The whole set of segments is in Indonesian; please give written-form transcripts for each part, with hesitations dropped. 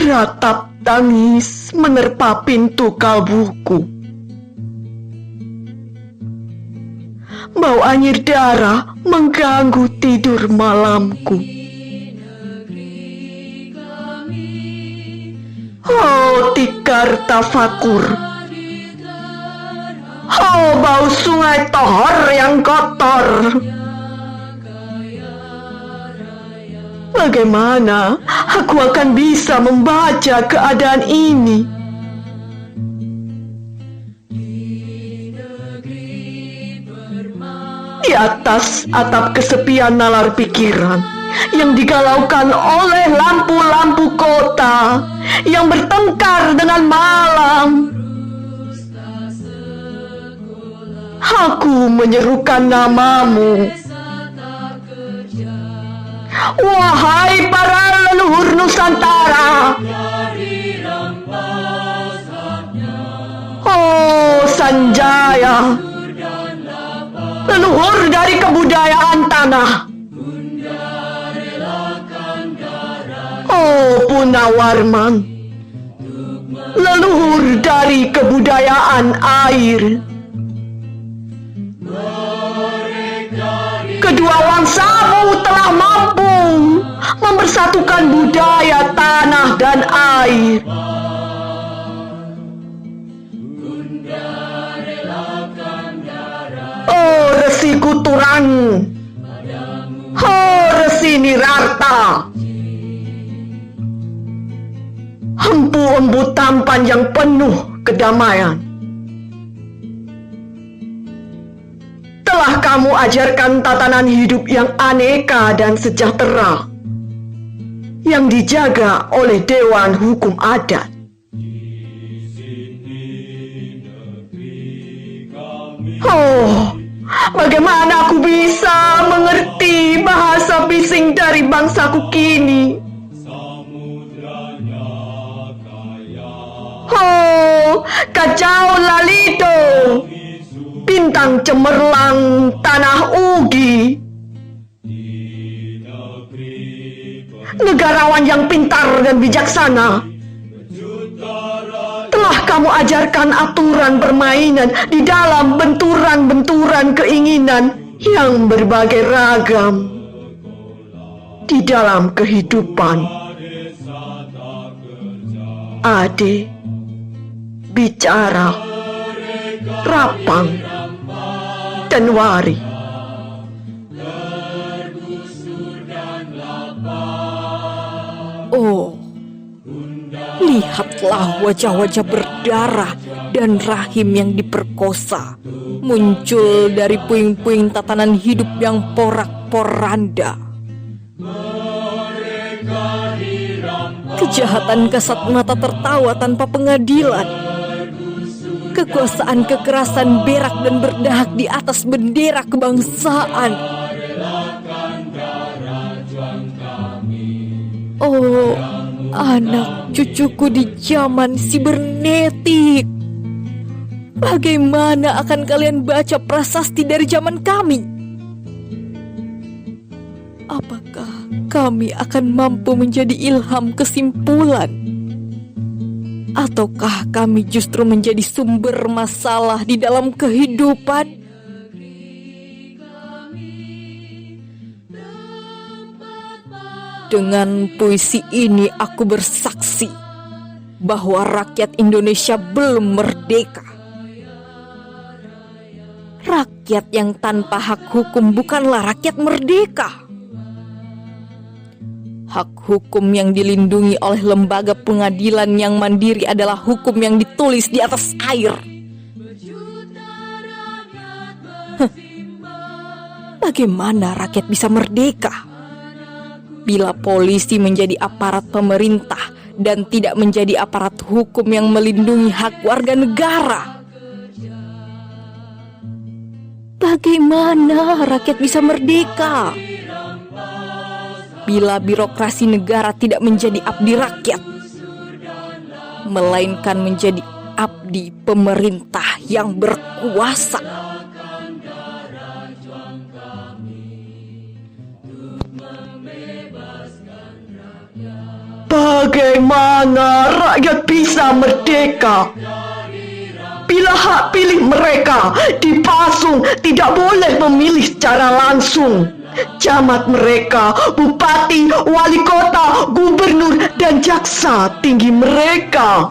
Ratap tangis menerpa pintu kalbuku. Bau anyir darah mengganggu tidur malamku. Oh, tikar tafakur. Oh, bau sungai Tohor yang kotor. Bagaimana aku akan bisa membaca keadaan ini? Di atas atap kesepian nalar pikiran yang digalaukan oleh lampu-lampu kota yang bertengkar dengan malam, aku menyerukan namamu. Wahai para leluhur Nusantara, oh Sanjaya, leluhur dari kebudayaan tanah, oh Punawarman, leluhur dari kebudayaan air. Kedua wangsamu telah mampu mempersatukan budaya tanah dan air. Oh Resi Kuturang, oh Resi Nirarta, empu-empu tampan yang penuh kedamaian. Telah kamu ajarkan tatanan hidup yang aneka dan sejahtera, yang dijaga oleh Dewan Hukum Adat. Oh, bagaimana aku bisa mengerti bahasa bising dari bangsaku kini? Oh, kacau lalito, bintang cemerlang tanah Ugi, negarawan yang pintar dan bijaksana, telah kamu ajarkan aturan permainan di dalam benturan-benturan keinginan yang berbagai ragam di dalam kehidupan. Ade bicara, rapang, dan wari. Oh, lihatlah wajah-wajah berdarah dan rahim yang diperkosa muncul dari puing-puing tatanan hidup yang porak-poranda. Kejahatan kasat mata tertawa tanpa pengadilan. Kekuasaan kekerasan berak dan berdahak di atas bendera kebangsaan. Oh, anak cucuku di zaman sibernetik, bagaimana akan kalian baca prasasti dari zaman kami? Apakah kami akan mampu menjadi ilham kesimpulan? Ataukah kami justru menjadi sumber masalah di dalam kehidupan? Dengan puisi ini aku bersaksi bahwa rakyat Indonesia belum merdeka. Rakyat yang tanpa hak hukum bukanlah rakyat merdeka. Hak hukum yang dilindungi oleh lembaga pengadilan yang mandiri adalah hukum yang ditulis di atas air. Bagaimana rakyat bisa merdeka bila polisi menjadi aparat pemerintah dan tidak menjadi aparat hukum yang melindungi hak warga negara? Bagaimana rakyat bisa merdeka bila birokrasi negara tidak menjadi abdi rakyat, melainkan menjadi abdi pemerintah yang berkuasa? Bagaimana rakyat bisa merdeka bila hak pilih mereka dipasung, tidak boleh memilih secara langsung? Camat mereka, bupati, wali kota, gubernur, dan jaksa tinggi mereka.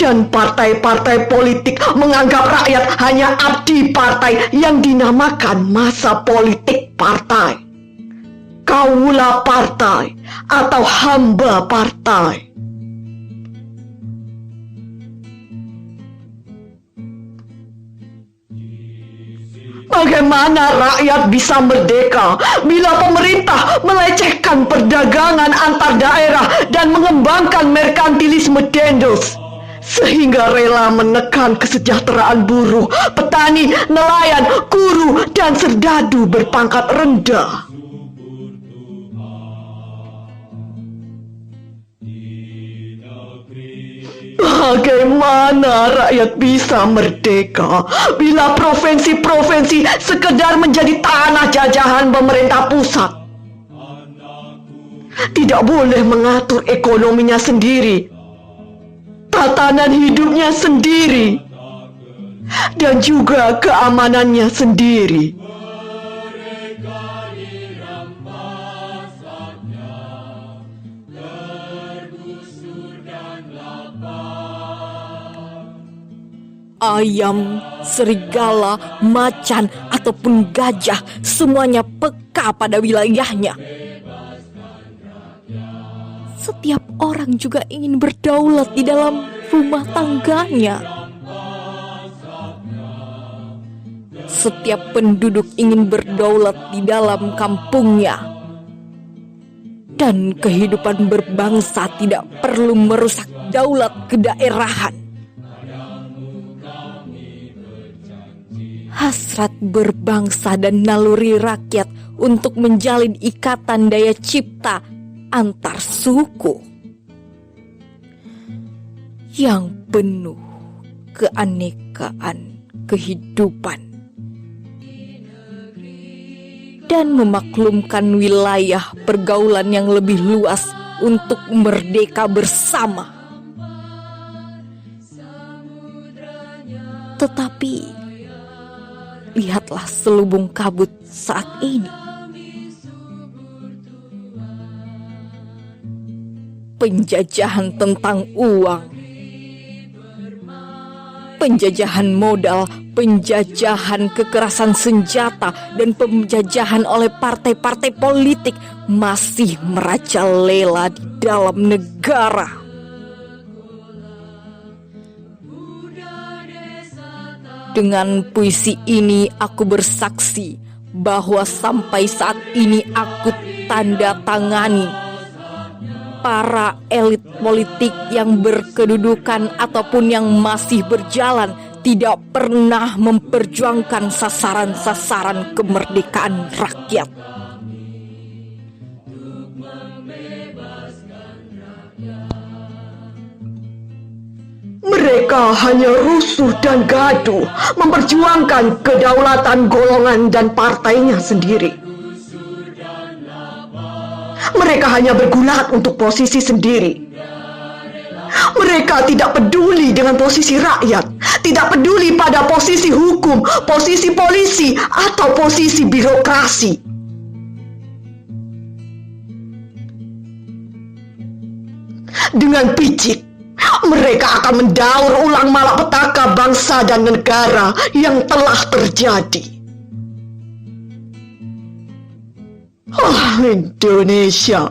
Dan partai-partai politik menganggap rakyat hanya abdi partai yang dinamakan masa politik partai, kaula partai, atau hamba partai. Bagaimana rakyat bisa merdeka bila pemerintah melecehkan perdagangan antar daerah dan mengembangkan merkantilisme dendos, sehingga rela menekan kesejahteraan buruh, petani, nelayan, guru, dan serdadu berpangkat rendah? Bagaimana rakyat bisa merdeka bila provinsi-provinsi sekedar menjadi tanah jajahan pemerintah pusat? Tidak boleh mengatur ekonominya sendiri, tatanan hidupnya sendiri, dan juga keamanannya sendiri. Ayam, serigala, macan, ataupun gajah semuanya peka pada wilayahnya. Setiap orang juga ingin berdaulat di dalam rumah tangganya. Setiap penduduk ingin berdaulat di dalam kampungnya. Dan kehidupan berbangsa tidak perlu merusak daulat kedaerahan. Hasrat berbangsa dan naluri rakyat untuk menjalin ikatan daya cipta antar suku yang penuh keanekaan kehidupan dan memaklumkan wilayah pergaulan yang lebih luas untuk merdeka bersama. Tetapi lihatlah selubung kabut saat ini. Penjajahan tentang uang, penjajahan modal, penjajahan kekerasan senjata, dan penjajahan oleh partai-partai politik masih merajalela di dalam negara. Dengan puisi ini aku bersaksi bahwa sampai saat ini aku tanda tangani para elit politik yang berkedudukan ataupun yang masih berjalan tidak pernah memperjuangkan sasaran-sasaran kemerdekaan rakyat. Mereka hanya rusuh dan gaduh, memperjuangkan kedaulatan golongan dan partainya sendiri. Mereka hanya bergulat untuk posisi sendiri. Mereka tidak peduli dengan posisi rakyat, tidak peduli pada posisi hukum, posisi polisi, atau posisi birokrasi. Dengan picik, mereka akan mendaur ulang malapetaka bangsa dan negara yang telah terjadi. Indonesia.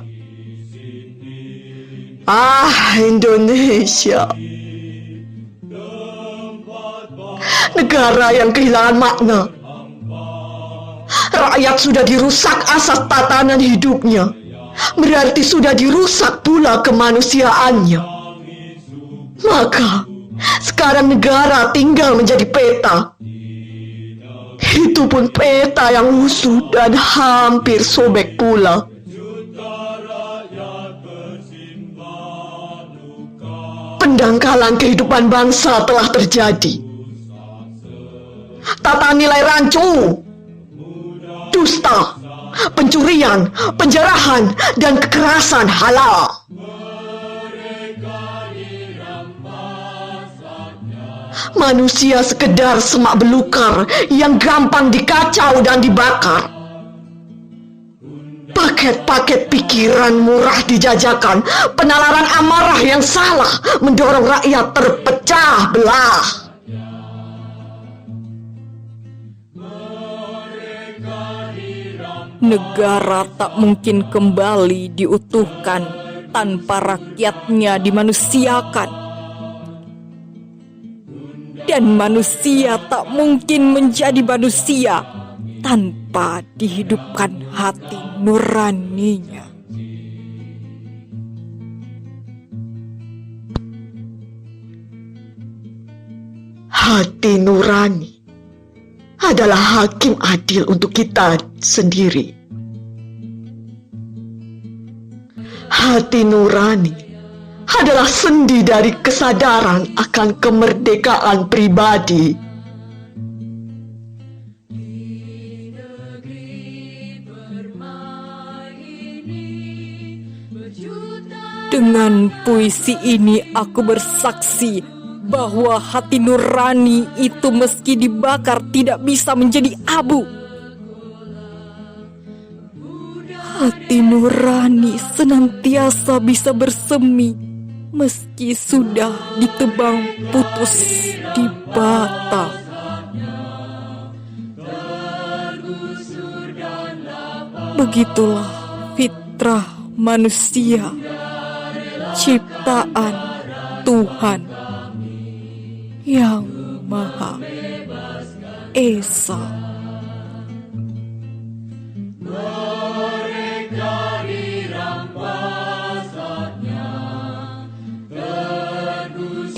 Indonesia. Negara yang kehilangan makna. Rakyat sudah dirusak asas tatanan hidupnya. Berarti sudah dirusak pula kemanusiaannya. Maka sekarang negara tinggal menjadi peta. Itu pun peta yang lusuh dan hampir sobek pula. Pendangkalan kehidupan bangsa telah terjadi. Tata nilai rancu, dusta, pencurian, penjarahan, dan kekerasan halal. Manusia sekedar semak belukar yang gampang dikacau dan dibakar. Paket-paket pikiran murah dijajakan, penalaran amarah yang salah mendorong rakyat terpecah belah. Negara tak mungkin kembali diutuhkan tanpa rakyatnya dimanusiakan. Dan manusia tak mungkin menjadi manusia tanpa dihidupkan hati nuraninya. Hati nurani adalah hakim adil untuk kita sendiri. Hati nurani adalah sendi dari kesadaran akan kemerdekaan pribadi. Dengan puisi ini aku bersaksi bahwa hati nurani itu meski dibakar tidak bisa menjadi abu. Hati nurani senantiasa bisa bersemi meski sudah ditebang putus di bata. Begitulah fitrah manusia, ciptaan Tuhan yang Maha Esa.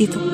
Ditutup.